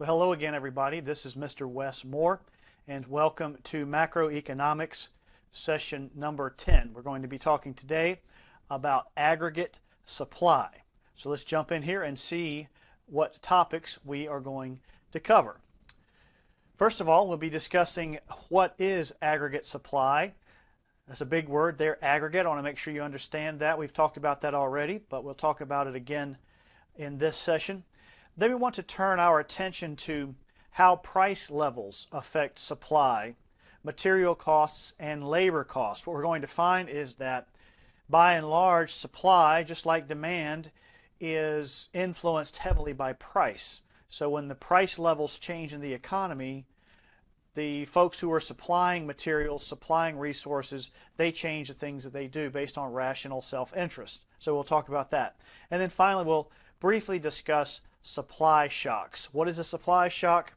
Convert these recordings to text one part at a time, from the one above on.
Hello again, everybody. This is Mr. Wes Moore, and welcome to Macroeconomics session number 10. We're going to be talking today about aggregate supply. So let's jump in here and see what topics we are going to cover. First of all, we'll be discussing what is aggregate supply. That's a big word there, aggregate. I want to make sure you understand that. We've talked about that already, but we'll talk about it again in this session. Then we want to turn our attention to how price levels affect supply, material costs, and labor costs. What we're going to find is that by and large, supply, just like demand, is influenced heavily by price. So when the price levels change in the economy, the folks who are supplying materials, supplying resources, they change the things that they do based on rational self-interest. So we'll talk about that. And then finally, we'll briefly discuss supply shocks. What is a supply shock,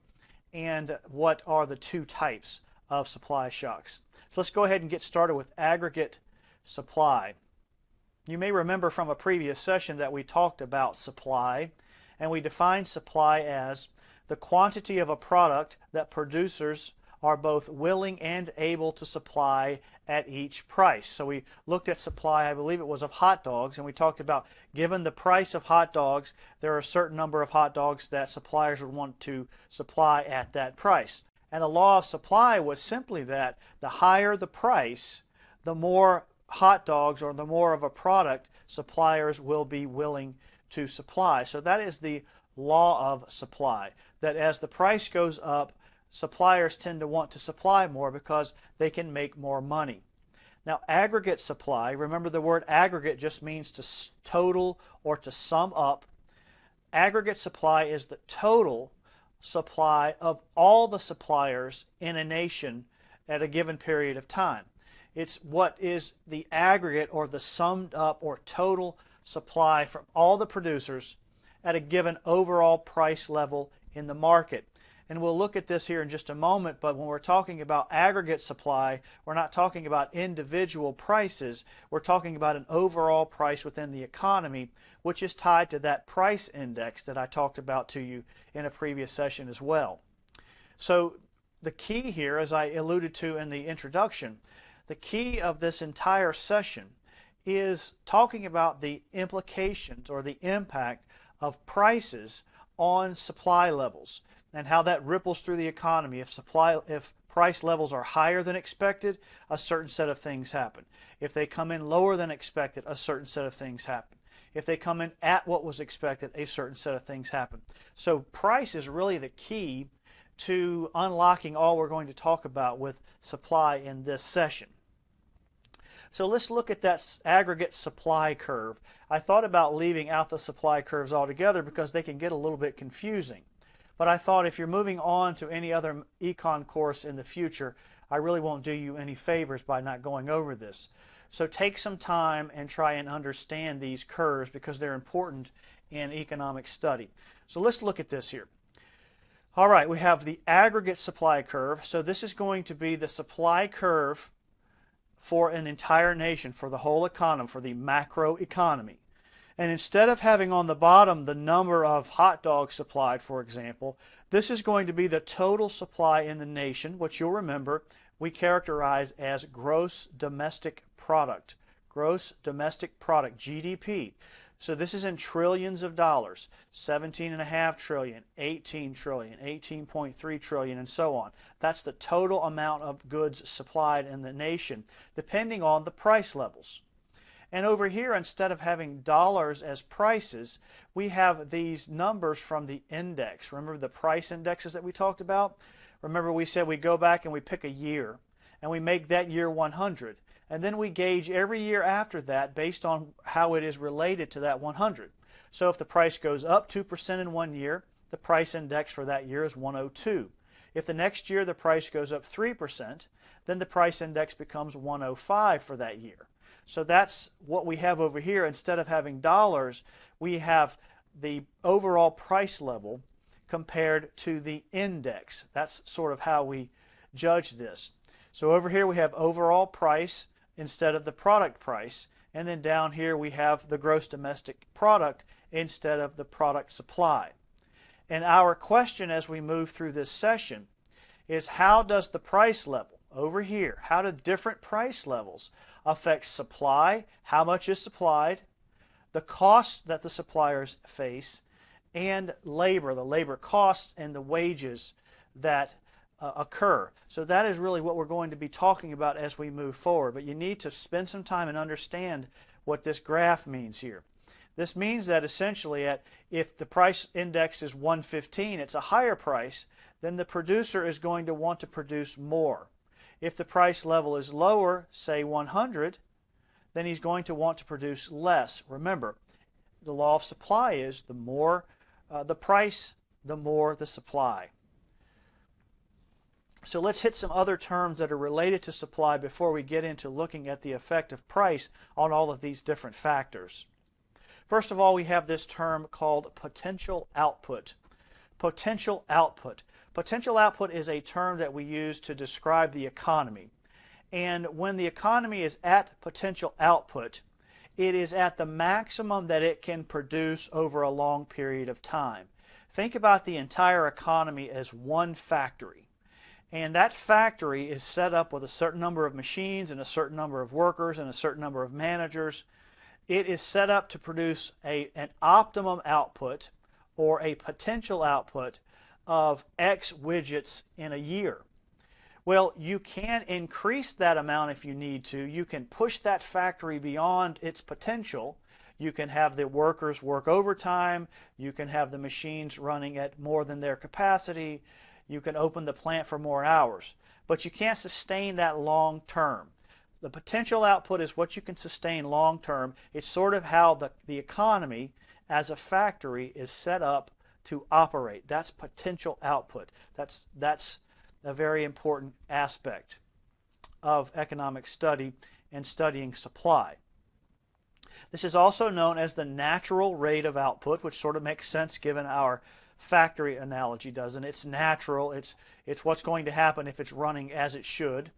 and what are the two types of supply shocks? So let's go ahead and get started with aggregate supply. You may remember from a previous session that we talked about supply, and we defined supply as the quantity of a product that producers are both willing and able to supply at each price. So we looked at supply, I believe it was of hot dogs, and we talked about given the price of hot dogs, there are a certain number of hot dogs that suppliers would want to supply at that price. And the law of supply was simply that the higher the price, the more hot dogs or the more of a product suppliers will be willing to supply. So that is the law of supply, that as the price goes up, suppliers tend to want to supply more because they can make more money. Now, aggregate supply, remember the word aggregate just means to total or to sum up. Aggregate supply is the total supply of all the suppliers in a nation at a given period of time. It's what is the aggregate or the summed up or total supply from all the producers at a given overall price level in the market. And we'll look at this here in just a moment, but when we're talking about aggregate supply, we're not talking about individual prices. We're talking about an overall price within the economy, which is tied to that price index that I talked about to you in a previous session as well. So the key here, as I alluded to in the introduction, the key of this entire session is talking about the implications or the impact of prices on supply levels and how that ripples through the economy. If price levels are higher than expected, a certain set of things happen. If they come in lower than expected, a certain set of things happen. If they come in at what was expected, a certain set of things happen. So price is really the key to unlocking all we're going to talk about with supply in this session. So let's look at that aggregate supply curve. I thought about leaving out the supply curves altogether because they can get a little bit confusing. But I thought if you're moving on to any other econ course in the future, I really won't do you any favors by not going over this. So take some time and try and understand these curves because they're important in economic study. So let's look at this here. All right, we have the aggregate supply curve. So this is going to be the supply curve for an entire nation, for the whole economy, for the macroeconomy. And instead of having on the bottom the number of hot dogs supplied, for example, this is going to be the total supply in the nation, which you'll remember we characterize as gross domestic product. Gross domestic product, GDP. So this is in trillions of dollars, 17.5 trillion, 18 trillion, 18.3 trillion, and so on. That's the total amount of goods supplied in the nation, depending on the price levels. And over here, instead of having dollars as prices, we have these numbers from the index. Remember the price indexes that we talked about? Remember we said we go back and we pick a year, and we make that year 100. And then we gauge every year after that based on how it is related to that 100. So if the price goes up 2% in one year, the price index for that year is 102. If the next year the price goes up 3%, then the price index becomes 105 for that year. So that's what we have over here. Instead of having dollars, we have the overall price level compared to the index. That's sort of how we judge this. So over here we have overall price instead of the product price, and then down here we have the gross domestic product instead of the product supply. And our question as we move through this session is, how does the price level over here, how do different price levels affect supply, how much is supplied, the costs that the suppliers face, and labor, the labor costs and the wages that occur. So that is really what we're going to be talking about as we move forward. But you need to spend some time and understand what this graph means here. This means that essentially if the price index is 115, it's a higher price, then the producer is going to want to produce more. If the price level is lower, say 100, then he's going to want to produce less. Remember, the law of supply is the more the price, the more the supply. So let's hit some other terms that are related to supply before we get into looking at the effect of price on all of these different factors. First of all, we have this term called potential output. Potential output. Potential output is a term that we use to describe the economy. And when the economy is at potential output, it is at the maximum that it can produce over a long period of time. Think about the entire economy as one factory. And that factory is set up with a certain number of machines and a certain number of workers and a certain number of managers. It is set up to produce an optimum output or a potential output of X widgets in a year. Well, you can increase that amount if you need to. You can push that factory beyond its potential. You can have the workers work overtime. You can have the machines running at more than their capacity. You can open the plant for more hours. But you can't sustain that long term. The potential output is what you can sustain long term. It's sort of how the economy as a factory is set up to operate. That's potential output. That's a very important aspect of economic study and studying supply. This is also known as the natural rate of output, which sort of makes sense given our factory analogy, doesn't it? It's natural. It's what's going to happen if it's running as it should.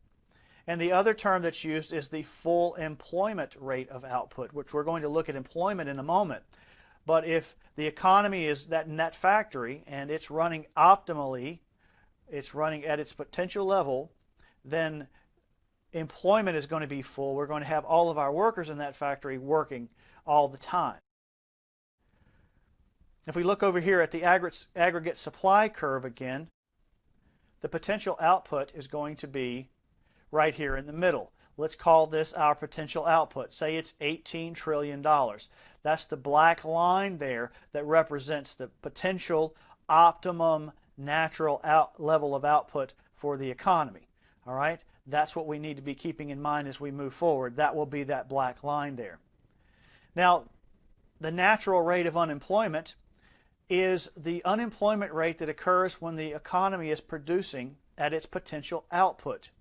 And the other term that's used is the full employment rate of output, which we're going to look at employment in a moment. But if the economy is in that factory and it's running optimally, it's running at its potential level, then employment is going to be full. We're going to have all of our workers in that factory working all the time. If we look over here at the aggregate supply curve again, the potential output is going to be right here in the middle. Let's call this our potential output. Say it's $18 trillion. That's the black line there that represents the potential optimum natural level of output for the economy. All right? That's what we need to be keeping in mind as we move forward. That will be that black line there. Now, the natural rate of unemployment is the unemployment rate that occurs when the economy is producing at its potential output.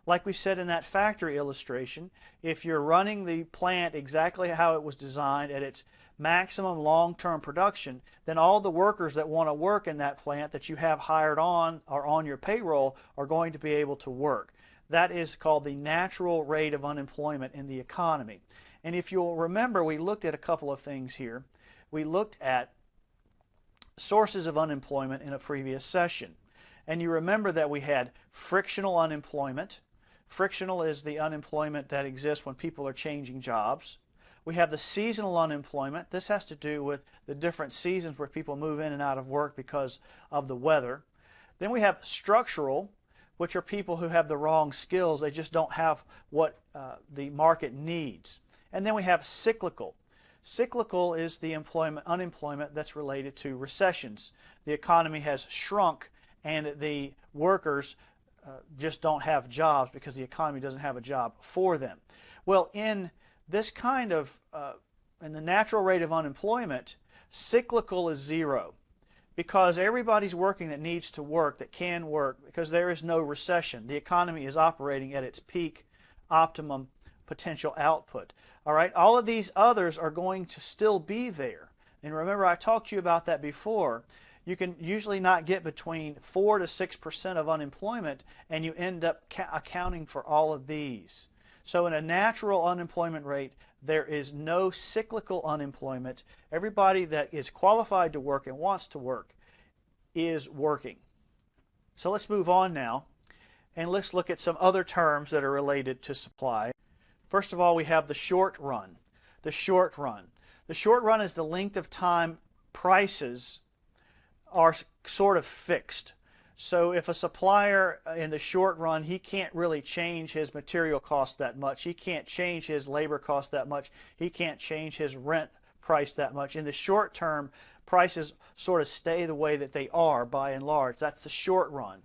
Like we said in that factory illustration, if you're running the plant exactly how it was designed at its maximum long-term production, then all the workers that want to work in that plant that you have hired on or on your payroll are going to be able to work. That is called the natural rate of unemployment in the economy. And if you'll remember, we looked at a couple of things here. We looked at sources of unemployment in a previous session. And you remember that we had frictional unemployment. Frictional is the unemployment that exists when people are changing jobs. We have the seasonal unemployment. This has to do with the different seasons where people move in and out of work because of the weather. Then we have structural, which are people who have the wrong skills. They just don't have what the market needs. And then we have cyclical. Cyclical is the unemployment that's related to recessions. The economy has shrunk and the workers just don't have jobs because the economy doesn't have a job for them. Well, in this kind of, in the natural rate of unemployment, cyclical is zero because everybody's working that needs to work, that can work, because there is no recession. The economy is operating at its peak optimum potential output. All right, all of these others are going to still be there. And remember, I talked to you about that before. You can usually not get between 4 to 6% of unemployment, and you end up accounting for all of these. So in a natural unemployment rate, there is no cyclical unemployment. Everybody that is qualified to work and wants to work is working. So let's move on now, and let's look at some other terms that are related to supply. First of all, we have the short run. The short run. The short run is the length of time prices are sort of fixed. So if a supplier in the short run, he can't really change his material cost that much. He can't change his labor cost that much. He can't change his rent price that much. In the short term, prices sort of stay the way that they are by and large. That's the short run.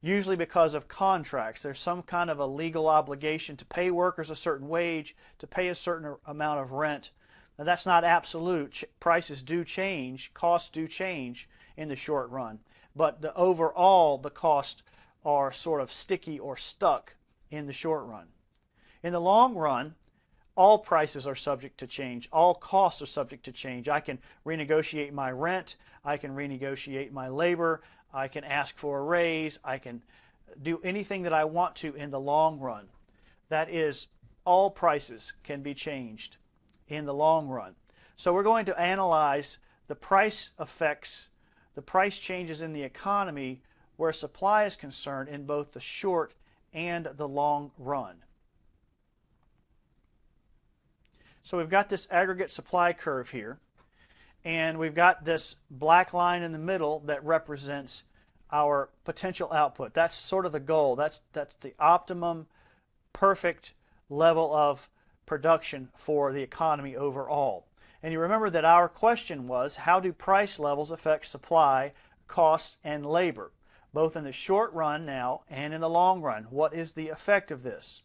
Usually because of contracts. There's some kind of a legal obligation to pay workers a certain wage, to pay a certain amount of rent. Now, that's not absolute. Prices do change, costs do change in the short run. But overall, the costs are sort of sticky or stuck in the short run. In the long run, all prices are subject to change. All costs are subject to change. I can renegotiate my rent. I can renegotiate my labor. I can ask for a raise. I can do anything that I want to in the long run. That is, all prices can be changed in the long run. So we're going to analyze the price effects, the price changes in the economy where supply is concerned in both the short and the long run. So we've got this aggregate supply curve here, and we've got this black line in the middle that represents our potential output. That's sort of the goal. That's the optimum, perfect level of production for the economy overall. And you remember that our question was, how do price levels affect supply, costs, and labor, both in the short run now and in the long run? What is the effect of this?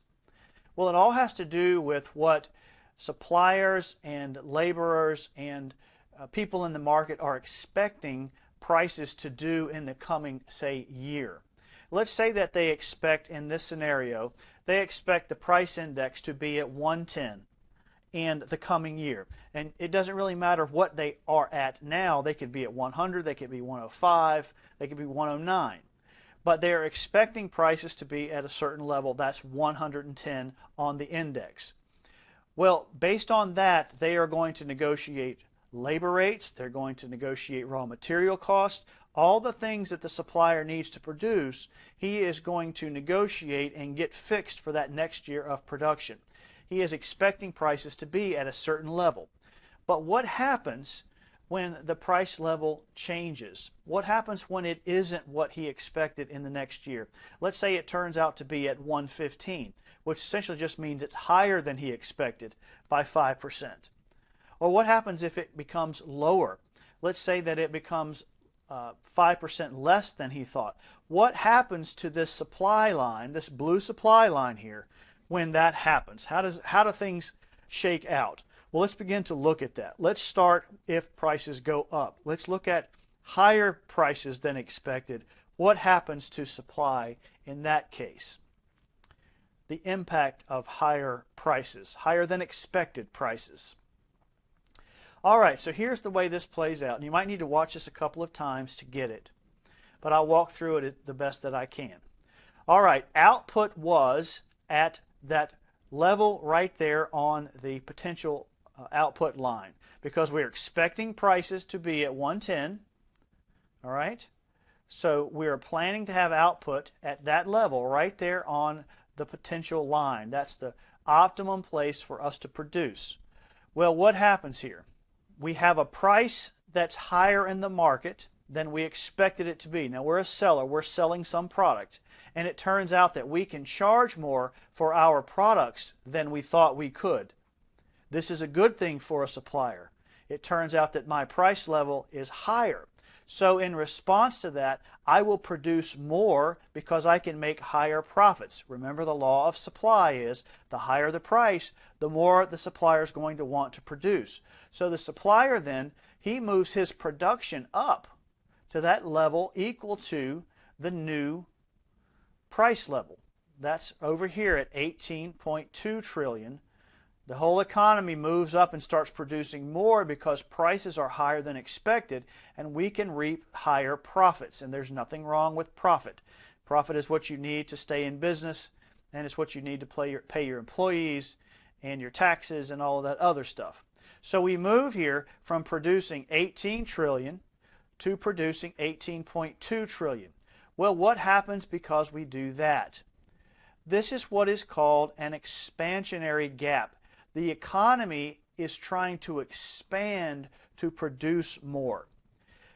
Well, it all has to do with what suppliers and laborers and people in the market are expecting prices to do in the coming, say, year. Let's say that they expect, in this scenario, they expect the price index to be at 110 in the coming year. And it doesn't really matter what they are at now. They could be at 100, they could be 105, they could be 109. But they are expecting prices to be at a certain level. That's 110 on the index. Well, based on that, they are going to negotiate labor rates, they're going to negotiate raw material costs, all the things that the supplier needs to produce, he is going to negotiate and get fixed for that next year of production. He is expecting prices to be at a certain level. But what happens when the price level changes? What happens when it isn't what he expected in the next year? Let's say it turns out to be at 115, which essentially just means it's higher than he expected by 5%. Or what happens if it becomes lower? Let's say that it becomes 5% less than he thought. What happens to this supply line, this blue supply line here, when that happens? How do things shake out? Well, let's begin to look at that. Let's start if prices go up. Let's look at higher prices than expected. What happens to supply in that case? The impact of higher prices, higher than expected prices. All right, so here's the way this plays out. And you might need to watch this a couple of times to get it, but I'll walk through it the best that I can. All right, output was at that level right there on the potential output line because we're expecting prices to be at 110. All right, so we're planning to have output at that level right there on the potential line. That's the optimum place for us to produce. Well, what happens here? We have a price that's higher in the market than we expected it to be. Now, we're a seller. We're selling some product. And it turns out that we can charge more for our products than we thought we could. This is a good thing for a supplier. It turns out that my price level is higher. So in response to that, I will produce more because I can make higher profits. Remember, the law of supply is the higher the price, the more the supplier is going to want to produce. So the supplier then, he moves his production up to that level equal to the new price level. That's over here at 18.2 trillion. The whole economy moves up and starts producing more because prices are higher than expected, and we can reap higher profits. And there's nothing wrong with profit. Profit is what you need to stay in business, and it's what you need to pay your employees and your taxes and all of that other stuff. So we move here from producing 18 trillion to producing 18.2 trillion. Well, what happens because we do that? This is what is called an expansionary gap. The economy is trying to expand to produce more.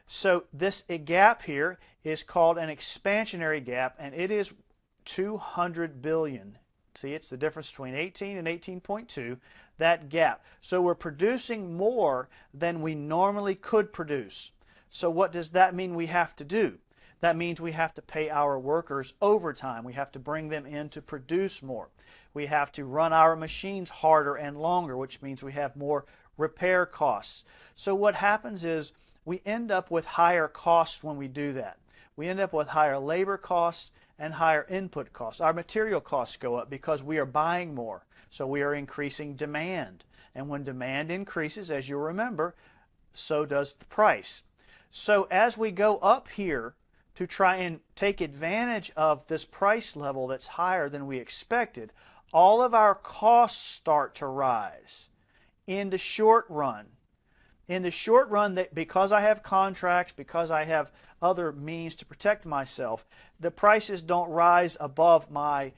So this gap here is called an expansionary gap, and it is 200 billion. See, it's the difference between 18 and 18.2, that gap. So we're producing more than we normally could produce. So what does that mean we have to do? That means we have to pay our workers overtime. We have to bring them in to produce more. We have to run our machines harder and longer, which means we have more repair costs. So what happens is we end up with higher costs when we do that. We end up with higher labor costs and higher input costs. Our material costs go up because we are buying more. So we are increasing demand. And when demand increases, as you'll remember, so does the price. So as we go up here to try and take advantage of this price level that's higher than we expected, all of our costs start to rise in the short run. In the short run, because I have contracts, because I have other means to protect myself, the prices don't rise above my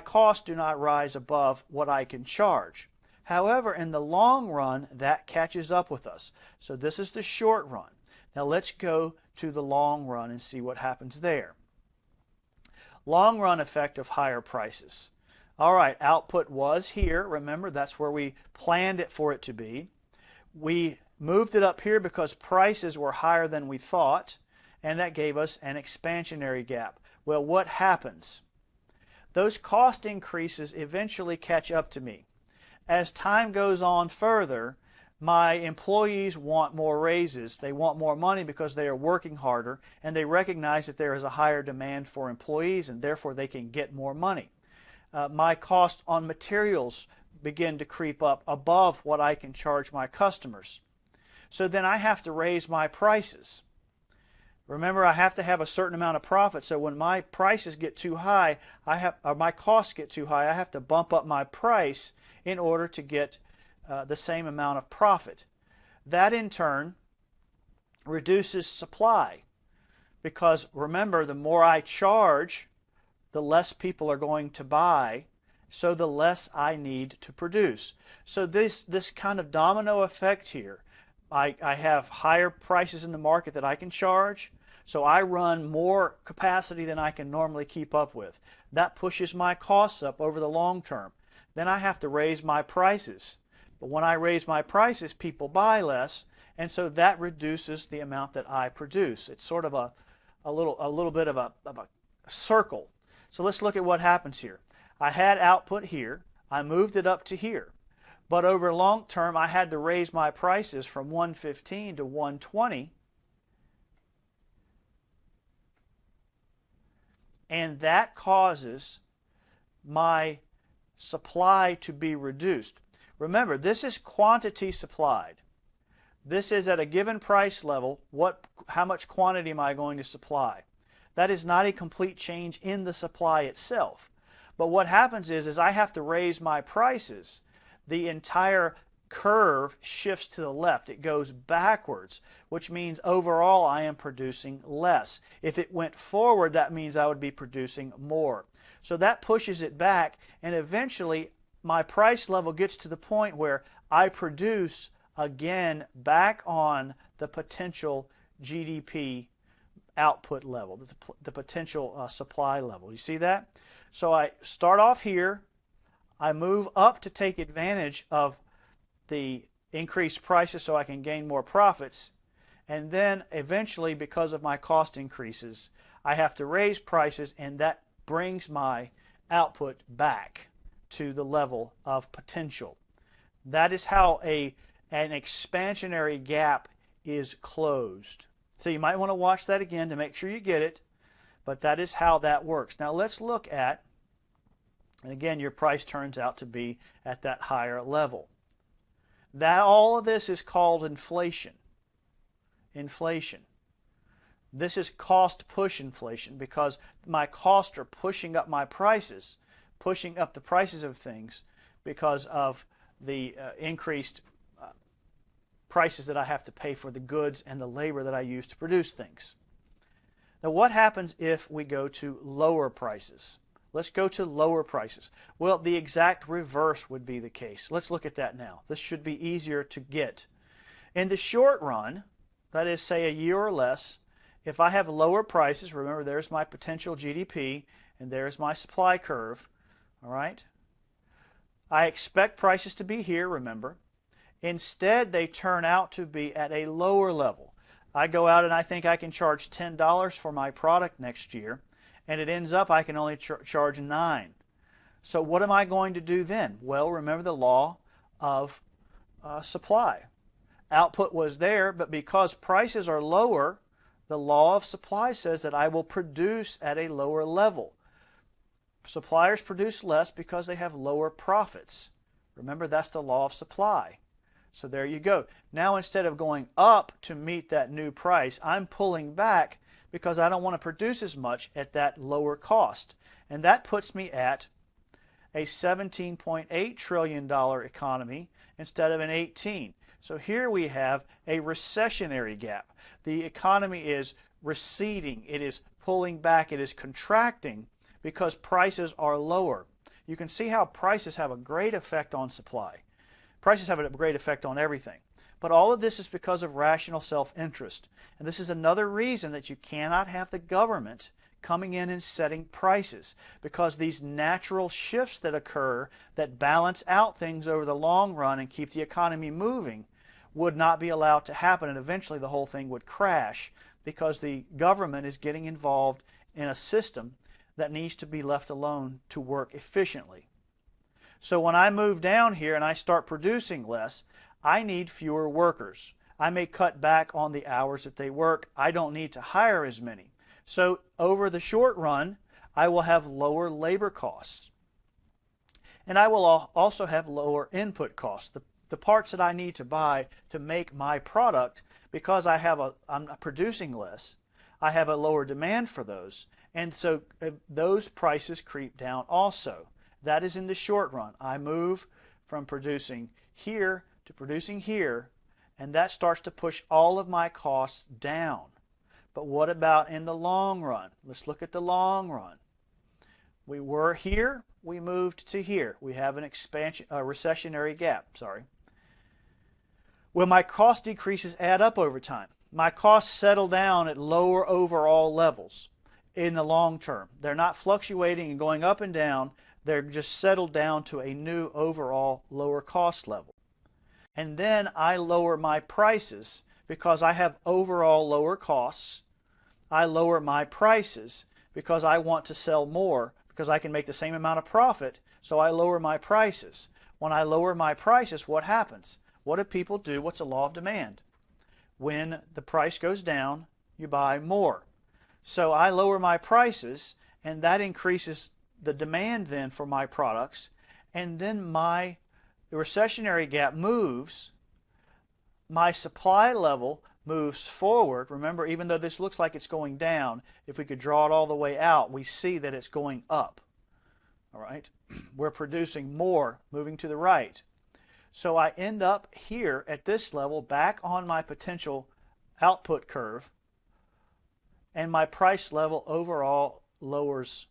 costs do not rise above what I can charge. However, in the long run, that catches up with us. So this is the short run. Now let's go to the long run and see what happens there. Long run effect of higher prices. All right, output was here. Remember, that's where we planned it for it to be. We moved it up here because prices were higher than we thought, and that gave us an expansionary gap. Well, what happens? Those cost increases eventually catch up to me. As time goes on further, my employees want more raises. They want more money because they are working harder, and they recognize that there is a higher demand for employees, and therefore they can get more money. My cost on materials begin to creep up above what I can charge my customers. So then I have to raise my prices. Remember, I have to have a certain amount of profit, so when my prices get too high, or my costs get too high, I have to bump up my price in order to get the same amount of profit. That in turn reduces supply, because remember, the more I charge, the less people are going to buy, so the less I need to produce. So this kind of domino effect here, I have higher prices in the market that I can charge, so I run more capacity than I can normally keep up with. That pushes my costs up over the long term. Then I have to raise my prices. But when I raise my prices, people buy less, and so that reduces the amount that I produce. It's sort of a little bit of a circle. So let's look at what happens here. I had output here. I moved it up to here. But over long term, I had to raise my prices from 115 to 120. And that causes my supply to be reduced. Remember, this is quantity supplied. This is at a given price level, how much quantity am I going to supply? That is not a complete change in the supply itself. But what happens is I have to raise my prices. The entire curve shifts to the left. It goes backwards, which means overall I am producing less. If it went forward, that means I would be producing more. So that pushes it back, and eventually my price level gets to the point where I produce again back on the potential GDP output level, the potential supply level. You see that? So I start off here, I move up to take advantage of the increased prices so I can gain more profits, and then eventually, because of my cost increases, I have to raise prices, and that brings my output back to the level of potential. That is how an expansionary gap is closed. So you might want to watch that again to make sure you get it, but that is how that works. Now let's look at, and again, your price turns out to be at that higher level. All of this is called inflation. Inflation. This is cost push inflation because my costs are pushing up my prices, pushing up the prices of things because of the increased prices that I have to pay for the goods and the labor that I use to produce things. Now, what happens if we go to lower prices? Let's go to lower prices. Well, the exact reverse would be the case. Let's look at that now. This should be easier to get. In the short run, that is, say a year or less, if I have lower prices, remember there's my potential GDP and there's my supply curve, all right? I expect prices to be here, remember. Instead, they turn out to be at a lower level. I go out and I think I can charge $10 for my product next year, and it ends up I can only charge $9. So what am I going to do then? Well, remember the law of supply. Output was there, but because prices are lower, the law of supply says that I will produce at a lower level. Suppliers produce less because they have lower profits. Remember, that's the law of supply. So there you go. Now instead of going up to meet that new price, I'm pulling back because I don't want to produce as much at that lower cost. And that puts me at a $17.8 trillion economy instead of an 18. So here we have a recessionary gap. The economy is receding, it is pulling back, it is contracting because prices are lower. You can see how prices have a great effect on supply. Prices have a great effect on everything. But all of this is because of rational self-interest. And this is another reason that you cannot have the government coming in and setting prices, because these natural shifts that occur that balance out things over the long run and keep the economy moving would not be allowed to happen, and eventually the whole thing would crash because the government is getting involved in a system that needs to be left alone to work efficiently. So when I move down here and I start producing less, I need fewer workers. I may cut back on the hours that they work. I don't need to hire as many. So over the short run, I will have lower labor costs. And I will also have lower input costs. The parts that I need to buy to make my product, because I'm producing less, I have a lower demand for those. And so those prices creep down also. That is in the short run. I move from producing here to producing here, and that starts to push all of my costs down. But what about in the long run? Let's look at the long run. We were here, we moved to here. We have a recessionary gap, Will my cost decreases add up over time? My costs settle down at lower overall levels in the long term. They're not fluctuating and going up and down. They're just settled down to a new overall lower cost level. And then I lower my prices because I have overall lower costs. I lower my prices because I want to sell more because I can make the same amount of profit, so I lower my prices. When I lower my prices, what happens? What do people do? What's the law of demand? When the price goes down, you buy more. So I lower my prices, and that increases the demand then for my products, and then the recessionary gap moves, my supply level moves forward. Remember, even though this looks like it's going down, if we could draw it all the way out, we see that it's going up. All right? We're producing more, moving to the right. So I end up here at this level, back on my potential output curve, and my price level overall lowers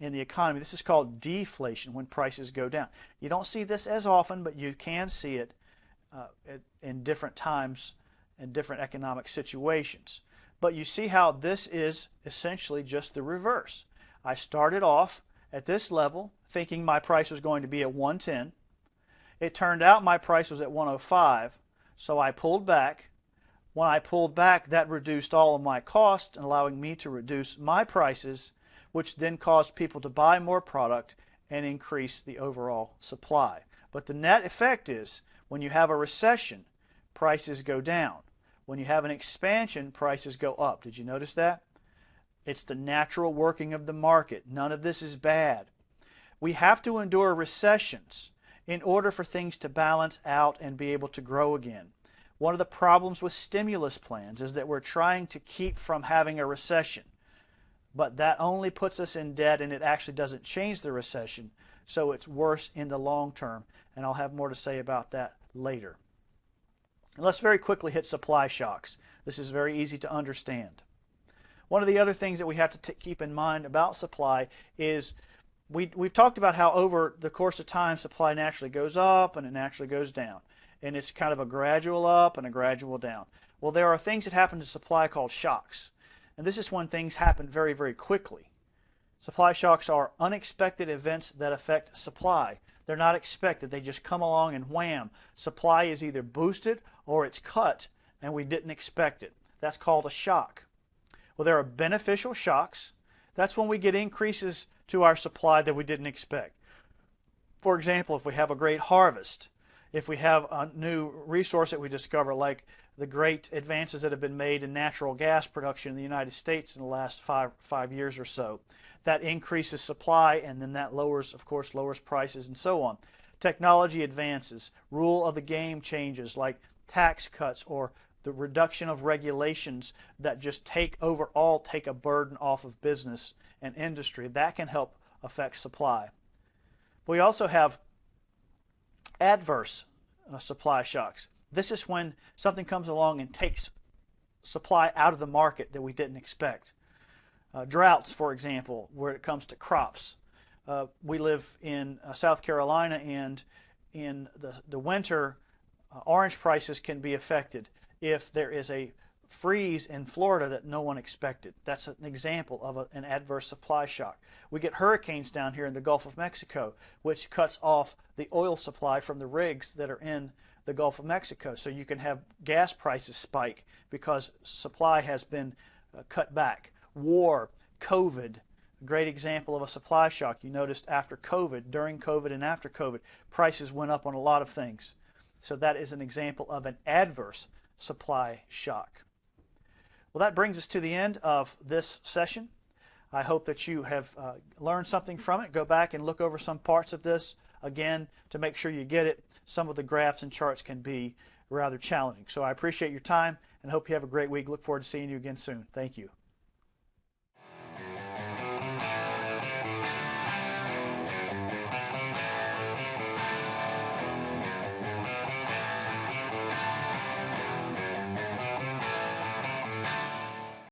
in the economy. This is called deflation, when prices go down. You don't see this as often, but you can see it in different times and different economic situations. But you see how this is essentially just the reverse. I started off at this level thinking my price was going to be at 110. It turned out my price was at 105, so I pulled back. When I pulled back, that reduced all of my costs, allowing me to reduce my prices, which then caused people to buy more product and increase the overall supply. But the net effect is, when you have a recession, prices go down. When you have an expansion, prices go up. Did you notice that? It's the natural working of the market. None of this is bad. We have to endure recessions in order for things to balance out and be able to grow again. One of the problems with stimulus plans is that we're trying to keep from having a recession. But that only puts us in debt, and it actually doesn't change the recession, so it's worse in the long term. And I'll have more to say about that later. And let's very quickly hit supply shocks. This is very easy to understand. One of the other things that we have to keep in mind about supply is we've talked about how over the course of time supply naturally goes up and it naturally goes down. And it's kind of a gradual up and a gradual down. Well, there are things that happen to supply called shocks. And this is when things happen very, very quickly. Supply shocks are unexpected events that affect supply. They're not expected. They just come along and wham. Supply is either boosted or it's cut and we didn't expect it. That's called a shock. Well, there are beneficial shocks. That's when we get increases to our supply that we didn't expect. For example, if we have a great harvest, if we have a new resource that we discover, like the great advances that have been made in natural gas production in the United States in the last five years or so, that increases supply, and then that lowers prices and so on. Technology advances, rule of the game changes like tax cuts or the reduction of regulations that just take a burden off of business and industry. That can help affect supply. We also have adverse supply shocks. This is when something comes along and takes supply out of the market that we didn't expect. Droughts, for example, where it comes to crops. We live in South Carolina, and in the winter, orange prices can be affected if there is a freeze in Florida that no one expected. That's an example of an adverse supply shock. We get hurricanes down here in the Gulf of Mexico, which cuts off the oil supply from the rigs that are in the Gulf of Mexico. So you can have gas prices spike because supply has been cut back. War, COVID, a great example of a supply shock. You noticed after COVID, during COVID and after COVID, prices went up on a lot of things. So that is an example of an adverse supply shock. Well, that brings us to the end of this session. I hope that you have learned something from it. Go back and look over some parts of this again to make sure you get it. Some of the graphs and charts can be rather challenging. So I appreciate your time and hope you have a great week. Look forward to seeing you again soon. Thank you.